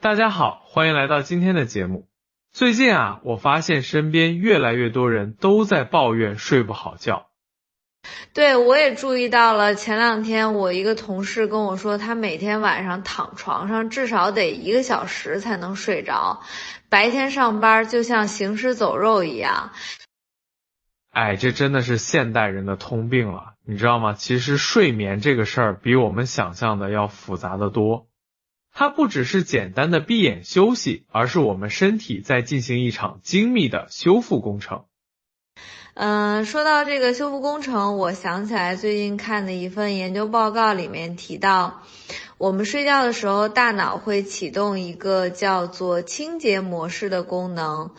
大家好，欢迎来到今天的节目。最近我发现身边越来越多人都在抱怨睡不好觉。对，我也注意到了。前两天我一个同事跟我说，他每天晚上躺床上至少得1个小时才能睡着，白天上班就像行尸走肉一样。这真的是现代人的通病了，你知道吗？其实睡眠这个事儿比我们想象的要复杂得多。它不只是简单的闭眼休息，而是我们身体在进行一场精密的修复工程。说到这个修复工程，我想起来最近看的一份研究报告里面提到，我们睡觉的时候大脑会启动一个叫做清洁模式的功能。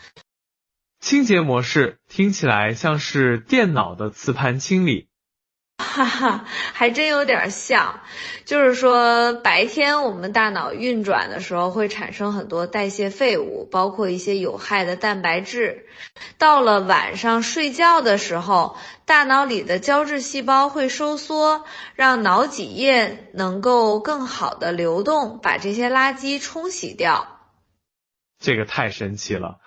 清洁模式听起来像是电脑的磁盘清理。还真有点像，就是说白天我们大脑运转的时候会产生很多代谢废物，包括一些有害的蛋白质。到了晚上睡觉的时候，大脑里的胶质细胞会收缩，让脑脊液能够更好的流动，把这些垃圾冲洗掉。这个太神奇了。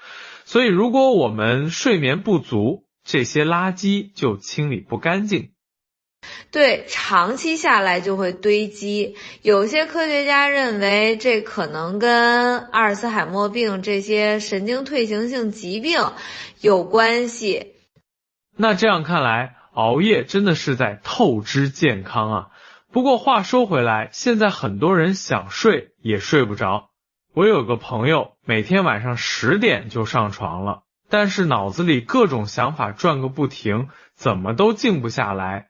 所以如果我们睡眠不足，这些垃圾就清理不干净。对，长期下来就会堆积。有些科学家认为这可能跟阿尔茨海默病这些神经退行性疾病有关系。那这样看来，熬夜真的是在透支健康啊。不过话说回来，现在很多人想睡也睡不着。我有个朋友每天晚上10点就上床了，但是脑子里各种想法转个不停，怎么都静不下来。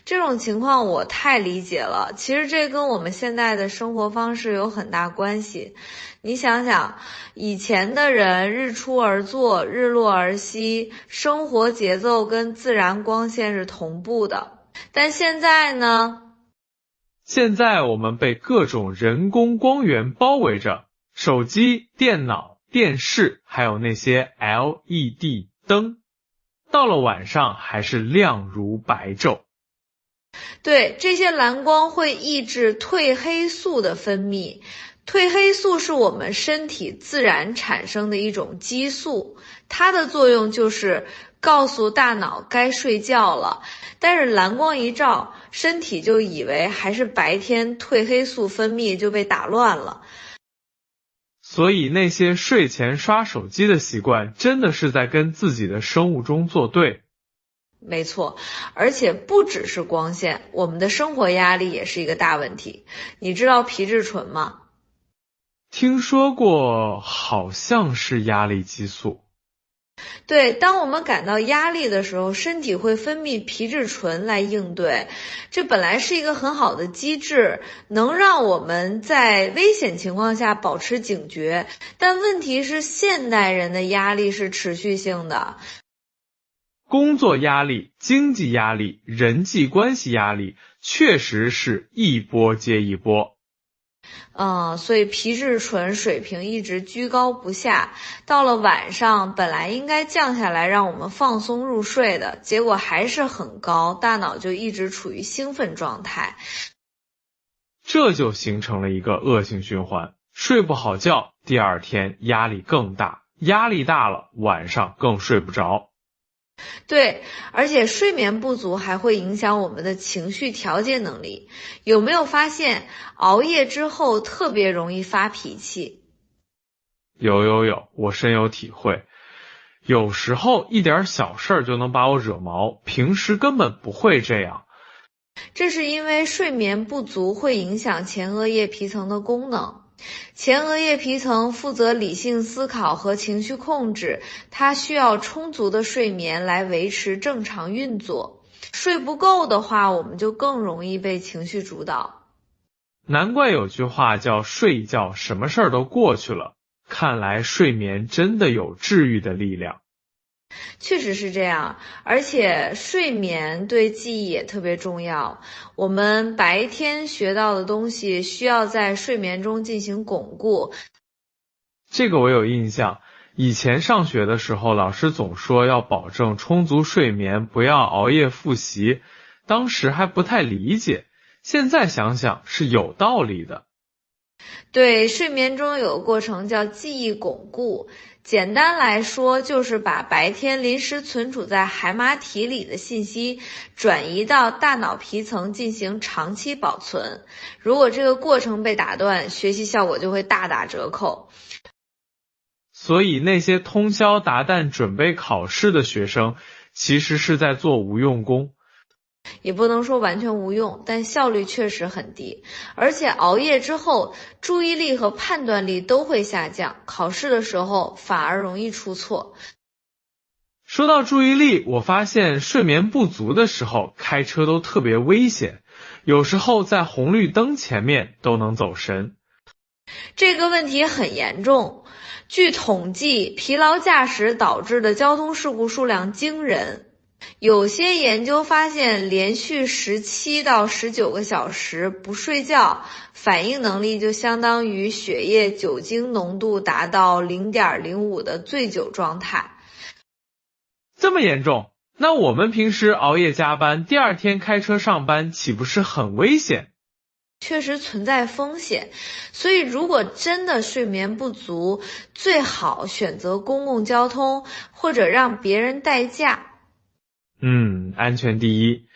这种情况我太理解了，其实这跟我们现在的生活方式有很大关系。你想想，以前的人日出而作，日落而息，生活节奏跟自然光线是同步的。但现在呢？现在我们被各种人工光源包围着，手机、电脑、电视，还有那些 LED 灯，到了晚上还是亮如白昼。对，这些蓝光会抑制褪黑素的分泌。褪黑素是我们身体自然产生的一种激素，它的作用就是告诉大脑该睡觉了。但是蓝光一照，身体就以为还是白天，褪黑素分泌就被打乱了。所以那些睡前刷手机的习惯，真的是在跟自己的生物钟作对。没错，而且不只是光线，我们的生活压力也是一个大问题。你知道皮质醇吗？听说过，好像是压力激素。对，当我们感到压力的时候，身体会分泌皮质醇来应对。这本来是一个很好的机制，能让我们在危险情况下保持警觉。但问题是，现代人的压力是持续性的。工作压力、经济压力、人际关系压力，确实是一波接一波。所以皮质醇水平一直居高不下，到了晚上本来应该降下来让我们放松入睡的，结果还是很高，大脑就一直处于兴奋状态。这就形成了一个恶性循环，睡不好觉，第二天压力更大，压力大了，晚上更睡不着。对，而且睡眠不足还会影响我们的情绪调节能力。有没有发现熬夜之后特别容易发脾气？有，我深有体会。有时候一点小事就能把我惹毛，平时根本不会这样。这是因为睡眠不足会影响前额叶皮层的功能。前额叶皮层负责理性思考和情绪控制，它需要充足的睡眠来维持正常运作。睡不够的话，我们就更容易被情绪主导。难怪有句话叫睡一觉什么事儿都过去了，看来睡眠真的有治愈的力量。确实是这样，而且睡眠对记忆也特别重要。我们白天学到的东西需要在睡眠中进行巩固。这个我有印象，以前上学的时候，老师总说要保证充足睡眠，不要熬夜复习。当时还不太理解，现在想想是有道理的。对，睡眠中有个过程叫记忆巩固，简单来说就是把白天临时存储在海马体里的信息转移到大脑皮层进行长期保存。如果这个过程被打断，学习效果就会大打折扣。所以那些通宵达旦准备考试的学生，其实是在做无用功。也不能说完全无用，但效率确实很低，而且熬夜之后，注意力和判断力都会下降，考试的时候反而容易出错。说到注意力，我发现睡眠不足的时候开车都特别危险，有时候在红绿灯前面都能走神。这个问题很严重，据统计，疲劳驾驶导致的交通事故数量惊人。有些研究发现，连续17到19个小时不睡觉，反应能力就相当于血液酒精浓度达到 0.05 的醉酒状态。这么严重？那我们平时熬夜加班，第二天开车上班，岂不是很危险？确实存在风险，所以如果真的睡眠不足，最好选择公共交通或者让别人代驾。安全第一。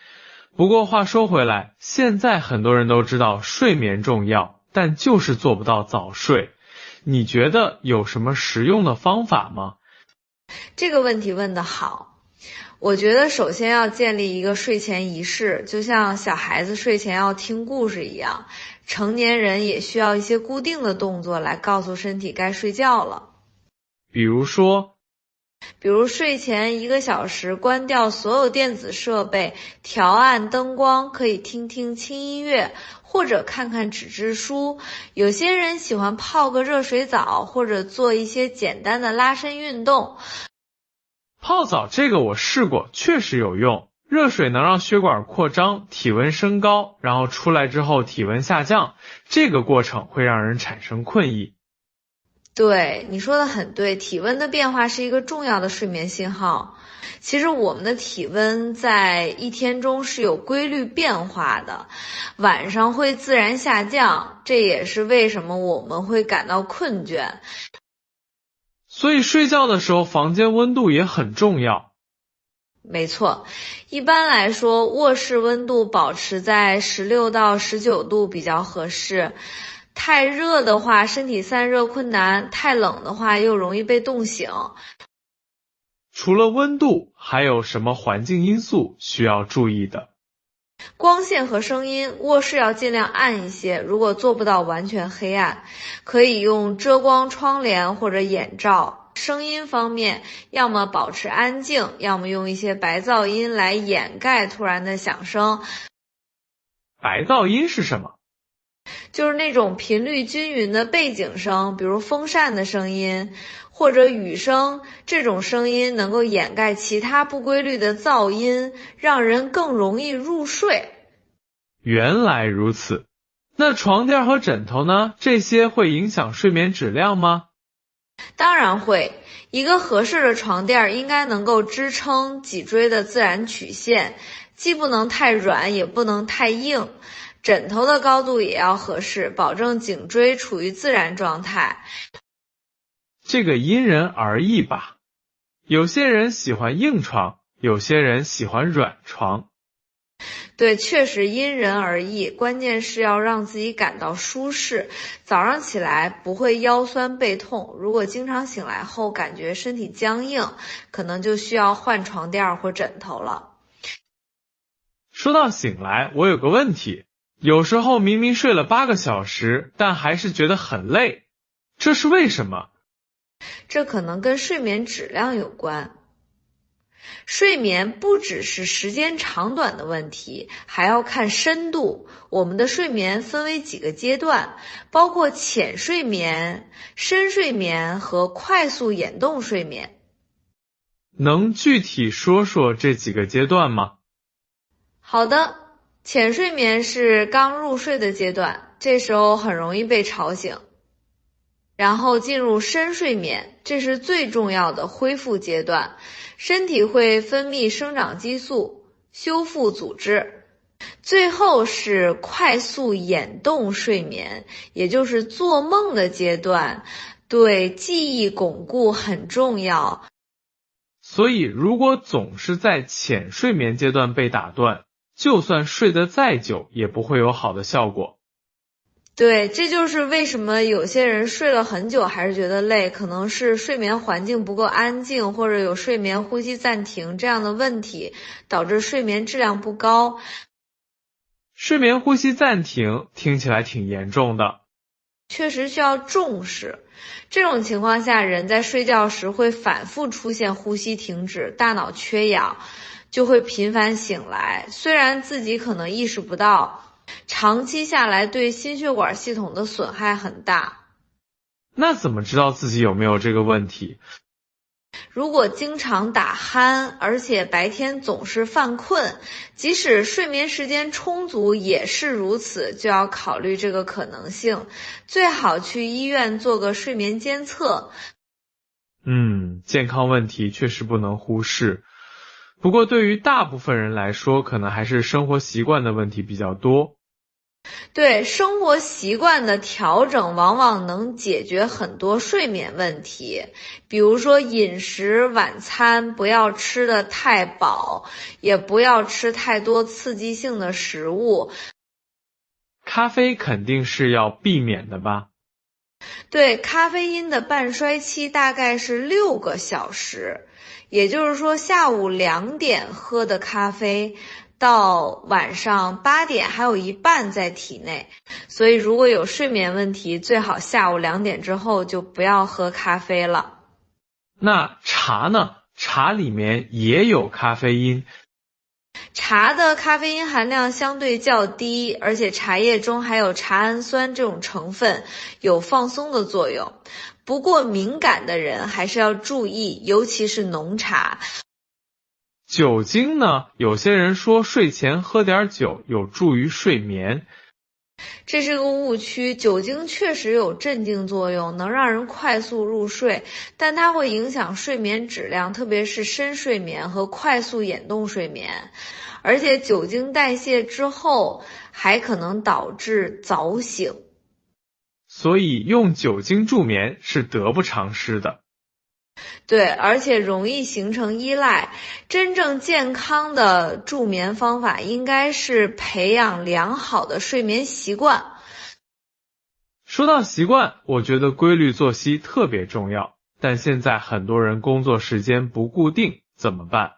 不过话说回来，现在很多人都知道睡眠重要，但就是做不到早睡。你觉得有什么实用的方法吗？这个问题问得好。我觉得首先要建立一个睡前仪式，就像小孩子睡前要听故事一样，成年人也需要一些固定的动作来告诉身体该睡觉了。比如睡前1个小时关掉所有电子设备，调暗灯光，可以听听轻音乐，或者看看纸质书。有些人喜欢泡个热水澡，或者做一些简单的拉伸运动。泡澡这个我试过，确实有用。热水能让血管扩张，体温升高，然后出来之后体温下降，这个过程会让人产生困意。对，你说的很对，体温的变化是一个重要的睡眠信号。其实我们的体温在一天中是有规律变化的，晚上会自然下降，这也是为什么我们会感到困倦。所以睡觉的时候房间温度也很重要。没错，一般来说卧室温度保持在16到19度比较合适。太热的话身体散热困难，太冷的话又容易被冻醒。除了温度，还有什么环境因素需要注意的？光线和声音，卧室要尽量暗一些，如果做不到完全黑暗，可以用遮光窗帘或者眼罩。声音方面，要么保持安静，要么用一些白噪音来掩盖突然的响声。白噪音是什么？就是那种频率均匀的背景声，比如风扇的声音或者雨声，这种声音能够掩盖其他不规律的噪音，让人更容易入睡。原来如此。那床垫和枕头呢？这些会影响睡眠质量吗？当然会，一个合适的床垫应该能够支撑脊椎的自然曲线，既不能太软，也不能太硬。枕头的高度也要合适，保证颈椎处于自然状态。这个因人而异吧，有些人喜欢硬床，有些人喜欢软床。对，确实因人而异，关键是要让自己感到舒适。早上起来不会腰酸背痛，如果经常醒来后感觉身体僵硬，可能就需要换床垫或枕头了。说到醒来，我有个问题，有时候明明睡了8个小时，但还是觉得很累，这是为什么？这可能跟睡眠质量有关。睡眠不只是时间长短的问题，还要看深度。我们的睡眠分为几个阶段，包括浅睡眠、深睡眠和快速眼动睡眠。能具体说说这几个阶段吗？好的，浅睡眠是刚入睡的阶段，这时候很容易被吵醒。然后进入深睡眠，这是最重要的恢复阶段，身体会分泌生长激素，修复组织。最后是快速眼动睡眠，也就是做梦的阶段，对记忆巩固很重要。所以如果总是在浅睡眠阶段被打断，就算睡得再久也不会有好的效果。对，这就是为什么有些人睡了很久还是觉得累，可能是睡眠环境不够安静，或者有睡眠呼吸暂停这样的问题，导致睡眠质量不高。睡眠呼吸暂停听起来挺严重的，确实需要重视。这种情况下，人在睡觉时会反复出现呼吸停止、大脑缺氧，就会频繁醒来。虽然自己可能意识不到，长期下来对心血管系统的损害很大。那怎么知道自己有没有这个问题？如果经常打鼾，而且白天总是犯困，即使睡眠时间充足也是如此，就要考虑这个可能性，最好去医院做个睡眠监测。健康问题确实不能忽视。不过对于大部分人来说，可能还是生活习惯的问题比较多。对，生活习惯的调整往往能解决很多睡眠问题，比如说饮食，晚餐不要吃得太饱，也不要吃太多刺激性的食物。咖啡肯定是要避免的吧？对，咖啡因的半衰期大概是6个小时，也就是说下午2点喝的咖啡，到晚上8点还有一半在体内，所以如果有睡眠问题，最好下午2点之后就不要喝咖啡了。那茶呢？茶里面也有咖啡因。茶的咖啡因含量相对较低，而且茶叶中还有茶氨酸这种成分，有放松的作用。不过敏感的人还是要注意，尤其是浓茶。酒精呢？有些人说睡前喝点酒有助于睡眠，这是个误区，酒精确实有镇静作用，能让人快速入睡，但它会影响睡眠质量，特别是深睡眠和快速眼动睡眠。而且酒精代谢之后还可能导致早醒。所以用酒精助眠是得不偿失的。对，而且容易形成依赖。真正健康的助眠方法应该是培养良好的睡眠习惯。说到习惯，我觉得规律作息特别重要，但现在很多人工作时间不固定，怎么办？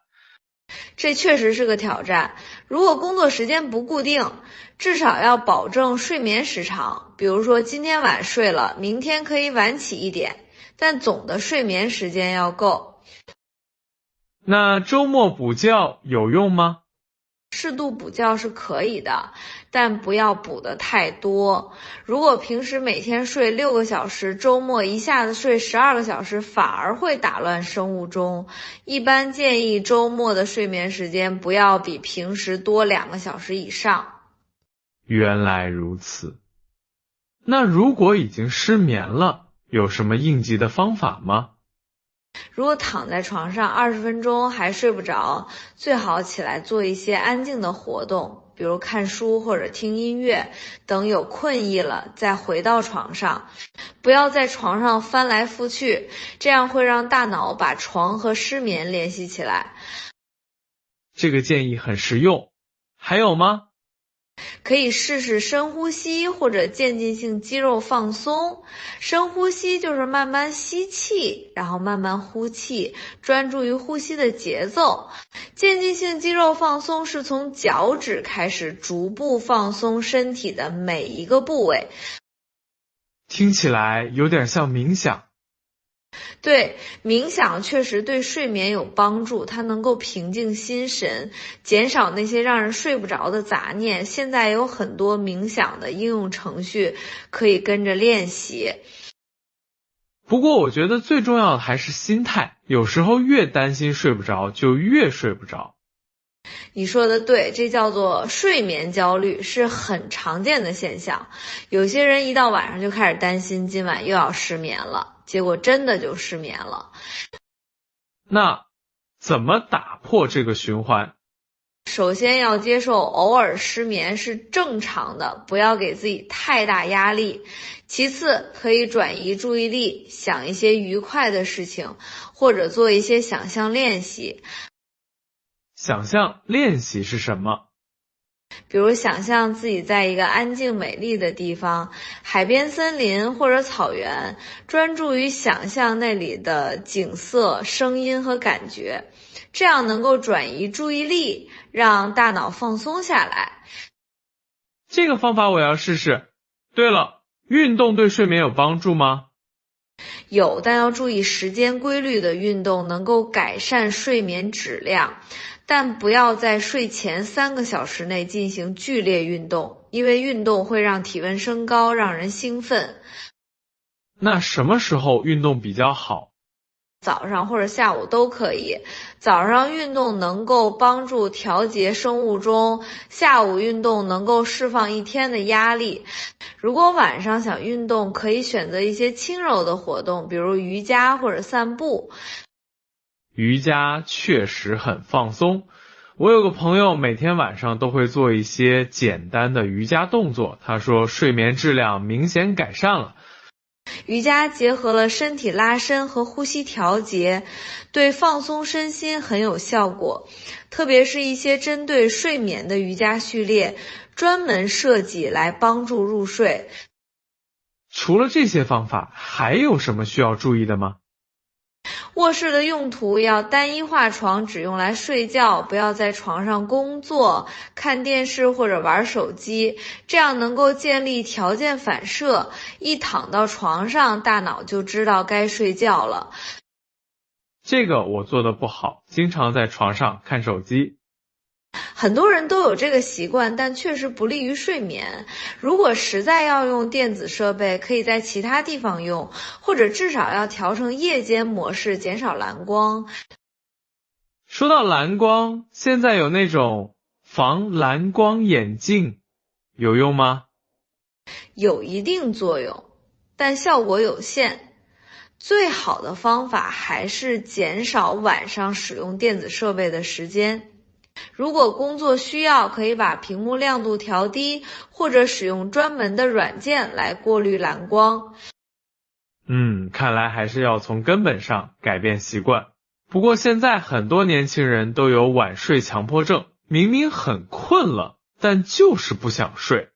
这确实是个挑战。如果工作时间不固定，至少要保证睡眠时长，比如说今天晚睡了，明天可以晚起一点，但总的睡眠时间要够。那周末补觉有用吗？适度补觉是可以的，但不要补得太多。如果平时每天睡6个小时，周末一下子睡12个小时，反而会打乱生物钟。一般建议周末的睡眠时间不要比平时多2个小时以上。原来如此。那如果已经失眠了，有什么应急的方法吗？如果躺在床上20分钟还睡不着，最好起来做一些安静的活动，比如看书或者听音乐，等有困意了再回到床上。不要在床上翻来覆去，这样会让大脑把床和失眠联系起来。这个建议很实用。还有吗？可以试试深呼吸或者渐进性肌肉放松。深呼吸就是慢慢吸气，然后慢慢呼气，专注于呼吸的节奏。渐进性肌肉放松是从脚趾开始，逐步放松身体的每一个部位。听起来有点像冥想。对，冥想确实对睡眠有帮助，它能够平静心神，减少那些让人睡不着的杂念。现在有很多冥想的应用程序可以跟着练习。不过我觉得最重要的还是心态，有时候越担心睡不着，就越睡不着。你说的对，这叫做睡眠焦虑，是很常见的现象。有些人一到晚上就开始担心今晚又要失眠了，结果真的就失眠了。那怎么打破这个循环？首先要接受偶尔失眠是正常的，不要给自己太大压力。其次，可以转移注意力，想一些愉快的事情，或者做一些想象练习。想象练习是什么？比如想象自己在一个安静美丽的地方，海边、森林或者草原，专注于想象那里的景色、声音和感觉，这样能够转移注意力，让大脑放松下来。这个方法我要试试。对了，运动对睡眠有帮助吗？有，但要注意时间规律的运动能够改善睡眠质量，但不要在睡前3个小时内进行剧烈运动，因为运动会让体温升高，让人兴奋。那什么时候运动比较好？早上或者下午都可以。早上运动能够帮助调节生物钟，下午运动能够释放一天的压力。如果晚上想运动，可以选择一些轻柔的活动，比如瑜伽或者散步。瑜伽确实很放松。我有个朋友每天晚上都会做一些简单的瑜伽动作，他说睡眠质量明显改善了。瑜伽结合了身体拉伸和呼吸调节，对放松身心很有效果。特别是一些针对睡眠的瑜伽序列，专门设计来帮助入睡。除了这些方法，还有什么需要注意的吗？卧室的用途要单一化床，只用来睡觉，不要在床上工作、看电视或者玩手机，这样能够建立条件反射，一躺到床上，大脑就知道该睡觉了。这个我做的不好，经常在床上看手机。很多人都有这个习惯，但确实不利于睡眠。如果实在要用电子设备，可以在其他地方用，或者至少要调成夜间模式，减少蓝光。说到蓝光，现在有那种防蓝光眼镜，有用吗？有一定作用，但效果有限。最好的方法还是减少晚上使用电子设备的时间。如果工作需要，可以把屏幕亮度调低，或者使用专门的软件来过滤蓝光。看来还是要从根本上改变习惯。不过现在很多年轻人都有晚睡强迫症，明明很困了，但就是不想睡。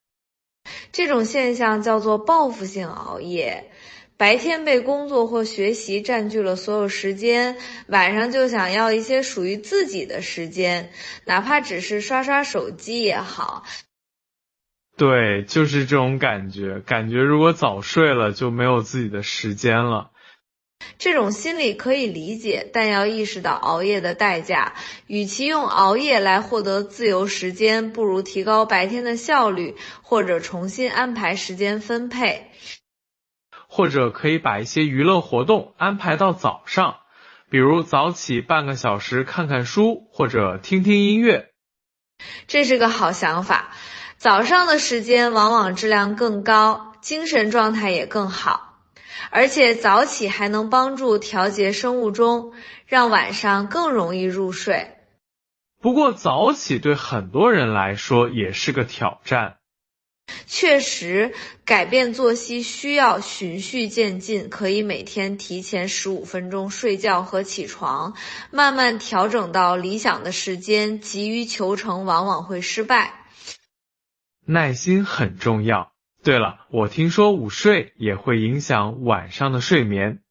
这种现象叫做报复性熬夜。白天被工作或学习占据了所有时间，晚上就想要一些属于自己的时间，哪怕只是刷刷手机也好。对，就是这种感觉如果早睡了就没有自己的时间了。这种心理可以理解，但要意识到熬夜的代价。与其用熬夜来获得自由时间，不如提高白天的效率，或者重新安排时间分配。或者可以把一些娱乐活动安排到早上，比如早起半个小时看看书，或者听听音乐。这是个好想法。早上的时间往往质量更高，精神状态也更好，而且早起还能帮助调节生物钟，让晚上更容易入睡。不过早起对很多人来说也是个挑战。确实，改变作息需要循序渐进，可以每天提前15分钟睡觉和起床，慢慢调整到理想的时间，急于求成往往会失败。耐心很重要。对了，我听说午睡也会影响晚上的睡眠。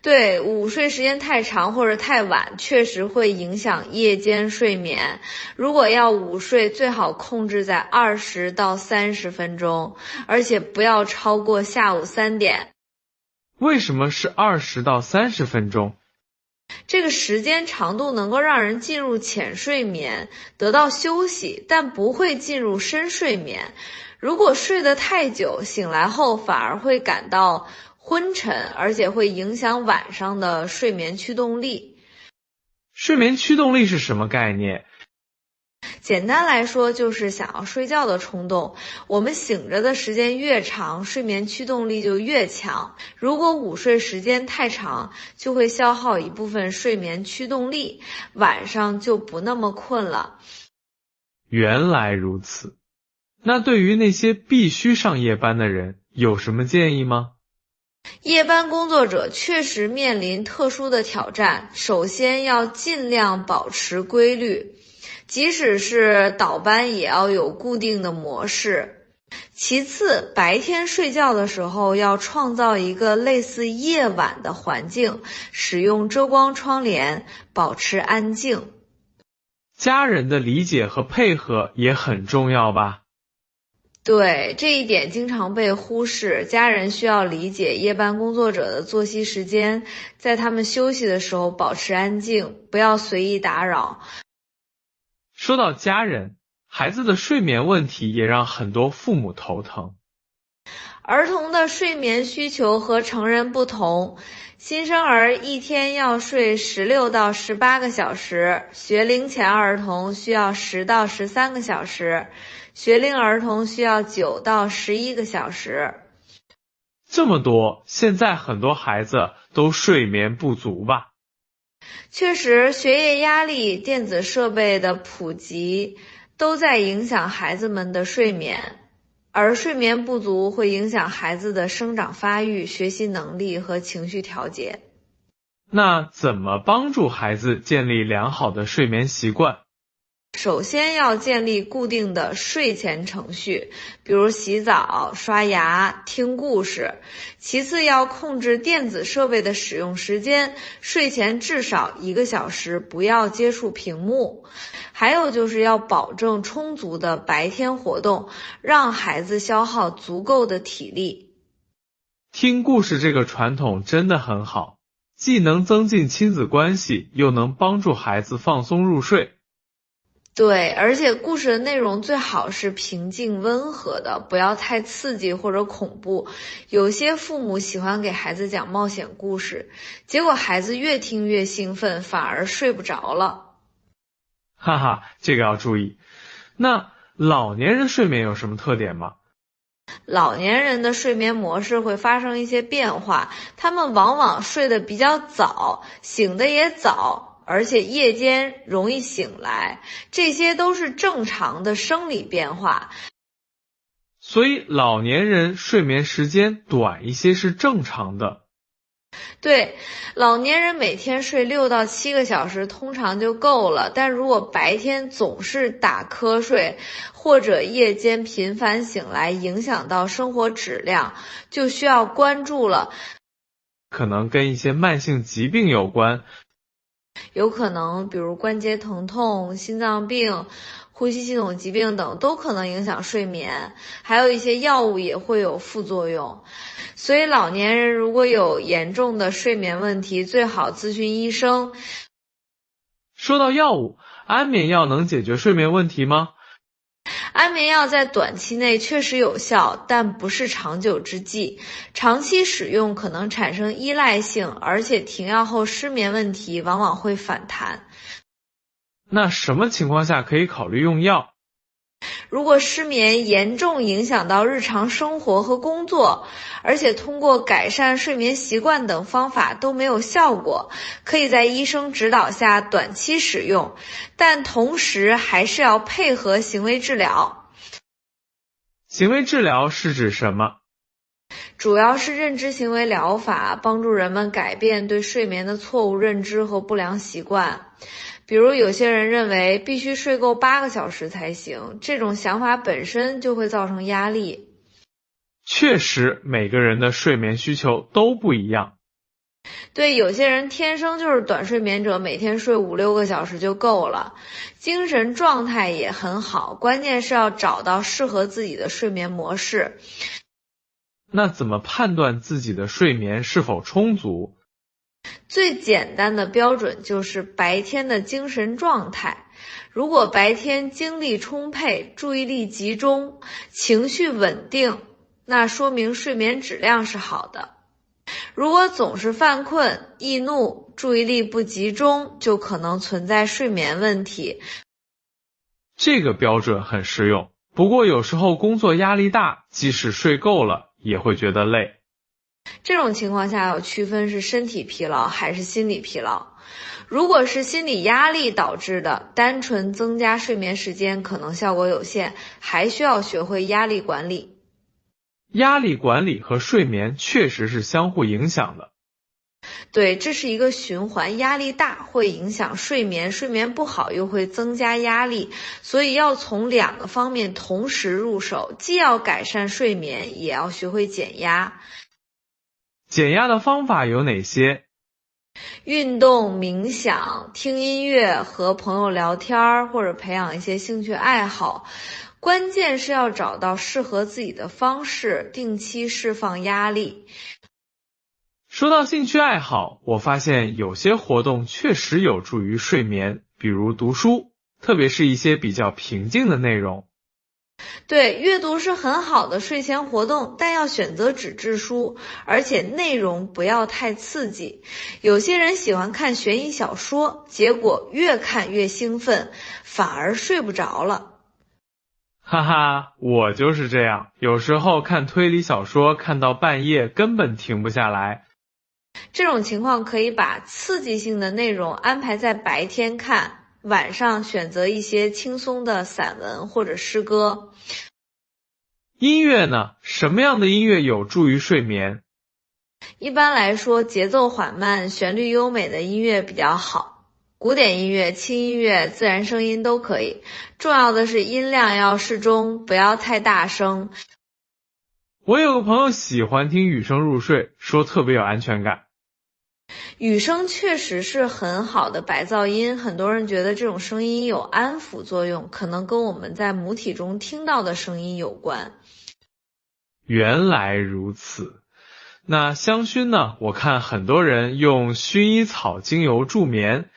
对，午睡时间太长或者太晚，确实会影响夜间睡眠。如果要午睡，最好控制在20到30分钟，而且不要超过下午3点。为什么是20到30分钟？这个时间长度能够让人进入浅睡眠，得到休息，但不会进入深睡眠。如果睡得太久，醒来后反而会感到昏沉，而且会影响晚上的睡眠驱动力。睡眠驱动力是什么概念？简单来说，就是想要睡觉的冲动。我们醒着的时间越长，睡眠驱动力就越强。如果午睡时间太长，就会消耗一部分睡眠驱动力，晚上就不那么困了。原来如此。那对于那些必须上夜班的人，有什么建议吗？夜班工作者确实面临特殊的挑战，首先要尽量保持规律，即使是倒班也要有固定的模式。其次，白天睡觉的时候要创造一个类似夜晚的环境，使用遮光窗帘，保持安静。家人的理解和配合也很重要吧？对，这一点经常被忽视，家人需要理解夜班工作者的作息时间，在他们休息的时候保持安静，不要随意打扰。说到家人，孩子的睡眠问题也让很多父母头疼。儿童的睡眠需求和成人不同，新生儿一天要睡16到18个小时，学龄前儿童需要10到13个小时，学龄儿童需要9到11个小时。这么多，现在很多孩子都睡眠不足吧？确实，学业压力、电子设备的普及都在影响孩子们的睡眠，而睡眠不足会影响孩子的生长发育、学习能力和情绪调节。那怎么帮助孩子建立良好的睡眠习惯？首先要建立固定的睡前程序，比如洗澡、刷牙、听故事。其次要控制电子设备的使用时间，睡前至少1个小时不要接触屏幕。还有就是要保证充足的白天活动，让孩子消耗足够的体力。听故事这个传统真的很好，既能增进亲子关系，又能帮助孩子放松入睡。对，而且故事的内容最好是平静温和的，不要太刺激或者恐怖。有些父母喜欢给孩子讲冒险故事，结果孩子越听越兴奋，反而睡不着了。哈哈，这个要注意。那老年人睡眠有什么特点吗？老年人的睡眠模式会发生一些变化，他们往往睡得比较早，醒得也早，而且夜间容易醒来，这些都是正常的生理变化。所以老年人睡眠时间短一些是正常的。对，老年人每天睡6到7个小时通常就够了，但如果白天总是打瞌睡，或者夜间频繁醒来，影响到生活质量，就需要关注了。可能跟一些慢性疾病有关，有可能比如关节疼痛、心脏病、呼吸系统疾病等都可能影响睡眠，还有一些药物也会有副作用。所以老年人如果有严重的睡眠问题，最好咨询医生。说到药物，安眠药能解决睡眠问题吗？安眠药在短期内确实有效，但不是长久之计。长期使用可能产生依赖性，而且停药后失眠问题往往会反弹。那什么情况下可以考虑用药？如果失眠严重影响到日常生活和工作，而且通过改善睡眠习惯等方法都没有效果，可以在医生指导下短期使用，但同时还是要配合行为治疗。行为治疗是指什么？主要是认知行为疗法，帮助人们改变对睡眠的错误认知和不良习惯。比如有些人认为必须睡够8个小时才行，这种想法本身就会造成压力。确实，每个人的睡眠需求都不一样。对，有些人天生就是短睡眠者，每天睡5、6个小时就够了，精神状态也很好，关键是要找到适合自己的睡眠模式。那怎么判断自己的睡眠是否充足？最简单的标准就是白天的精神状态。如果白天精力充沛、注意力集中、情绪稳定，那说明睡眠质量是好的。如果总是犯困、易怒、注意力不集中，就可能存在睡眠问题。这个标准很实用，不过有时候工作压力大，即使睡够了，也会觉得累。这种情况下要区分是身体疲劳还是心理疲劳。如果是心理压力导致的，单纯增加睡眠时间可能效果有限，还需要学会压力管理。压力管理和睡眠确实是相互影响的。对，这是一个循环，压力大会影响睡眠，睡眠不好又会增加压力，所以要从2个方面同时入手，既要改善睡眠，也要学会减压。减压的方法有哪些？运动、冥想、听音乐、和朋友聊天，或者培养一些兴趣爱好。关键是要找到适合自己的方式，定期释放压力。说到兴趣爱好，我发现有些活动确实有助于睡眠，比如读书，特别是一些比较平静的内容。对，阅读是很好的睡前活动，但要选择纸质书，而且内容不要太刺激。有些人喜欢看悬疑小说，结果越看越兴奋，反而睡不着了。哈哈，我就是这样，有时候看推理小说看到半夜根本停不下来。这种情况可以把刺激性的内容安排在白天看，晚上选择一些轻松的散文或者诗歌。音乐呢？什么样的音乐有助于睡眠？一般来说，节奏缓慢、旋律优美的音乐比较好。古典音乐、轻音乐、自然声音都可以，重要的是音量要适中，不要太大声。我有个朋友喜欢听雨声入睡，说特别有安全感。雨声确实是很好的白噪音，很多人觉得这种声音有安抚作用，可能跟我们在母体中听到的声音有关。原来如此。那香薰呢？我看很多人用薰衣草精油助眠。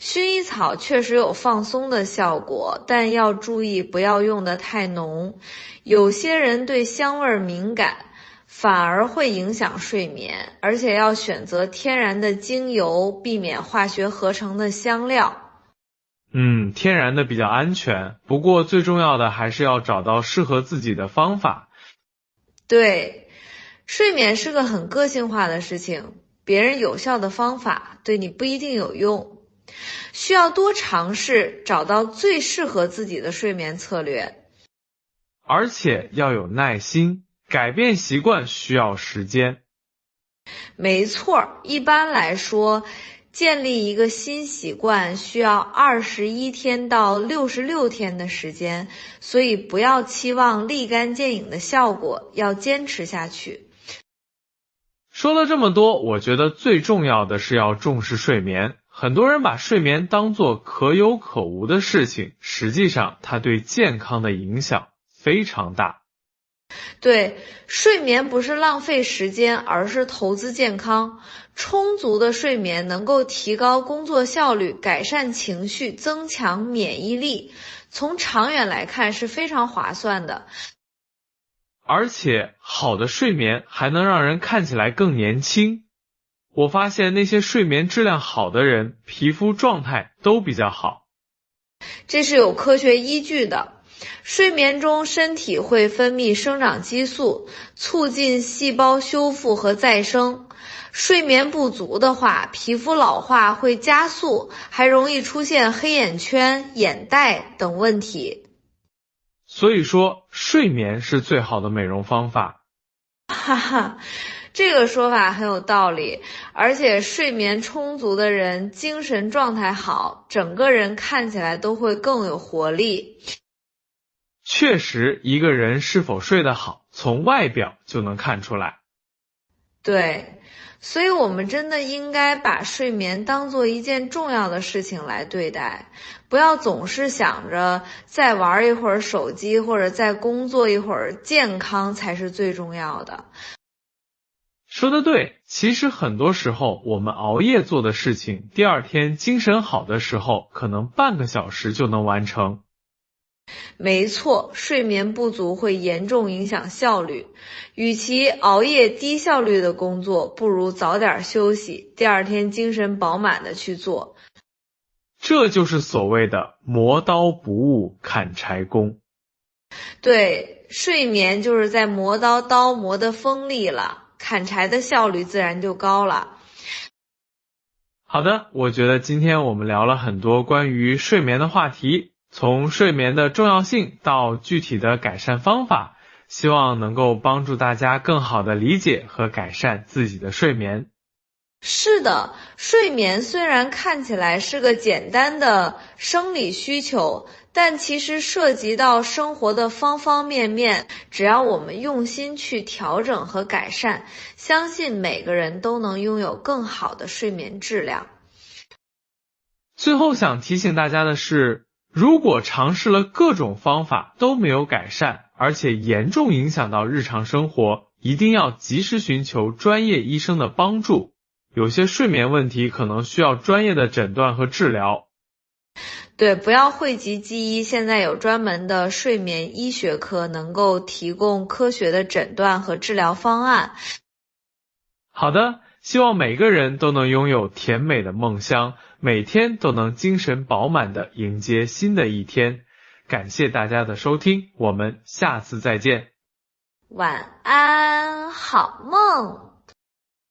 薰衣草确实有放松的效果，但要注意不要用得太浓。有些人对香味敏感，反而会影响睡眠，而且要选择天然的精油，避免化学合成的香料。天然的比较安全，不过最重要的还是要找到适合自己的方法。对，睡眠是个很个性化的事情，别人有效的方法对你不一定有用，需要多尝试，找到最适合自己的睡眠策略。而且要有耐心，改变习惯需要时间。没错，一般来说，建立一个新习惯需要21天到66天的时间，所以不要期望立竿见影的效果，要坚持下去。说了这么多，我觉得最重要的是要重视睡眠。很多人把睡眠当作可有可无的事情，实际上它对健康的影响非常大。对，睡眠不是浪费时间，而是投资健康。充足的睡眠能够提高工作效率，改善情绪，增强免疫力，从长远来看是非常划算的。而且好的睡眠还能让人看起来更年轻。我发现那些睡眠质量好的人，皮肤状态都比较好。这是有科学依据的。睡眠中身体会分泌生长激素，促进细胞修复和再生。睡眠不足的话，皮肤老化会加速，还容易出现黑眼圈、眼袋等问题。所以说，睡眠是最好的美容方法。哈哈，这个说法很有道理，而且睡眠充足的人精神状态好，整个人看起来都会更有活力。确实，一个人是否睡得好，从外表就能看出来。对，所以我们真的应该把睡眠当做一件重要的事情来对待，不要总是想着再玩一会儿手机或者再工作一会儿，健康才是最重要的。说得对，其实很多时候我们熬夜做的事情，第二天精神好的时候，可能半个小时就能完成。没错，睡眠不足会严重影响效率。与其熬夜低效率的工作，不如早点休息，第二天精神饱满的去做。这就是所谓的磨刀不误砍柴工。对，睡眠就是在磨刀，刀磨得锋利了，砍柴的效率自然就高了。好的，我觉得今天我们聊了很多关于睡眠的话题，从睡眠的重要性到具体的改善方法，希望能够帮助大家更好的理解和改善自己的睡眠。是的，睡眠虽然看起来是个简单的生理需求，但其实涉及到生活的方方面面，只要我们用心去调整和改善，相信每个人都能拥有更好的睡眠质量。最后想提醒大家的是，如果尝试了各种方法都没有改善，而且严重影响到日常生活，一定要及时寻求专业医生的帮助。有些睡眠问题可能需要专业的诊断和治疗。对，不要讳疾忌医，现在有专门的睡眠医学科能够提供科学的诊断和治疗方案。好的，希望每个人都能拥有甜美的梦乡，每天都能精神饱满地迎接新的一天。感谢大家的收听，我们下次再见。晚安，好梦。